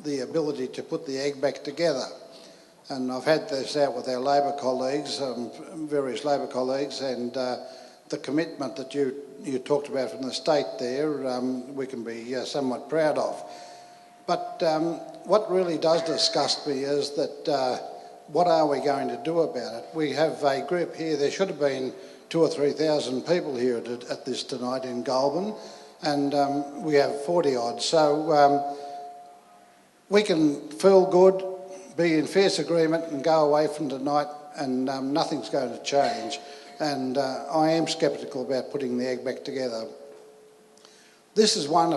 the ability to put the egg back together. And I've had this out with our Labor colleagues, various Labor colleagues, and the commitment that you talked about from the state there, we can be somewhat proud of. But what really does disgust me is that what are we going to do about it? We have a group here, there should have been 2,000 or 3,000 people here at this tonight in Goulburn, and we have 40 odd. So we can feel good, be in fierce agreement and go away from tonight and nothing's going to change. And I am sceptical about putting the egg back together. This is one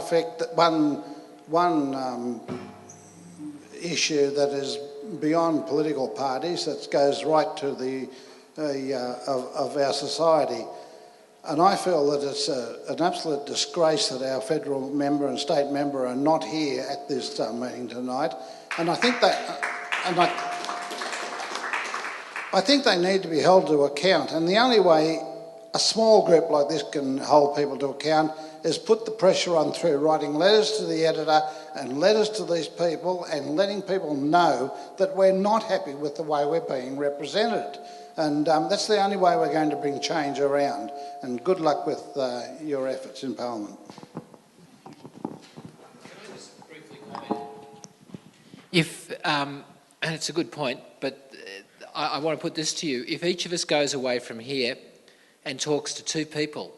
issue that is beyond political parties, that goes right to the of our society. And I feel that it's an absolute disgrace that our federal member and state member are not here at this meeting tonight. And I think that, I think they need to be held to account. And the only way a small group like this can hold people to account is put the pressure on through writing letters to the editor and letters to these people and letting people know that we're not happy with the way we're being represented. And that's the only way we're going to bring change around. And good luck with your efforts in Parliament. Can I just briefly comment? If, and it's a good point, but I want to put this to you. If each of us goes away from here and talks to 2 people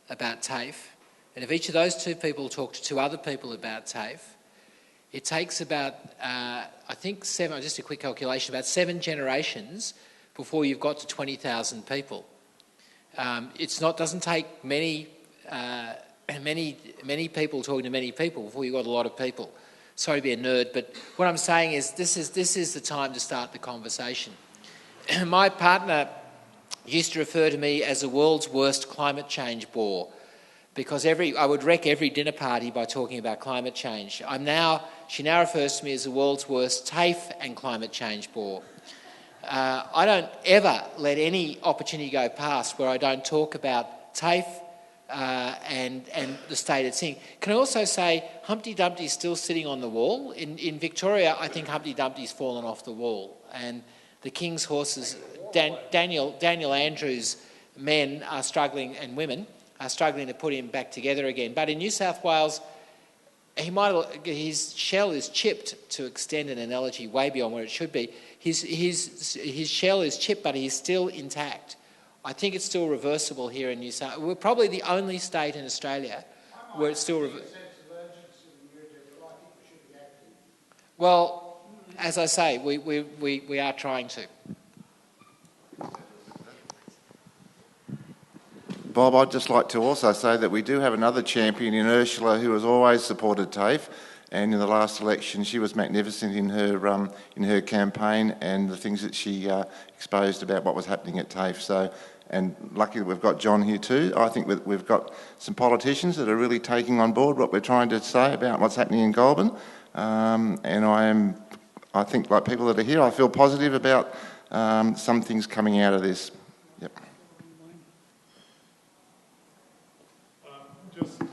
about TAFE, and if each of those 2 people talk to 2 other people about TAFE, it takes about, I think, just a quick calculation, about 7 generations before you've got to 20,000 people. Doesn't take many people talking to many people before you've got a lot of people. Sorry to be a nerd, but what I'm saying is this is the time to start the conversation. My partner used to refer to me as the world's worst climate change bore, because I would wreck every dinner party by talking about climate change. She now refers to me as the world's worst TAFE and climate change bore. I don't ever let any opportunity go past where I don't talk about TAFE and the state it's in. Can I also say Humpty Dumpty's still sitting on the wall? In Victoria, I think Humpty Dumpty's fallen off the wall, and the King's horses, Daniel Andrews' men are struggling, and women are struggling to put him back together again. But in New South Wales, his shell is chipped, to extend an analogy way beyond where it should be. His shell is chipped, but he's still intact. I think it's still reversible here in New South Wales. We're probably the only state in Australia where it's still reversible. Well, as I say, we are trying to. Bob, I'd just like to also say that we do have another champion in Ursula who has always supported TAFE, and in the last election she was magnificent in her campaign and the things that she exposed about what was happening at TAFE. So, and lucky that we've got John here too. I think we've got some politicians that are really taking on board what we're trying to say about what's happening in Goulburn, and I think, like people that are here, I feel positive about some things coming out of this.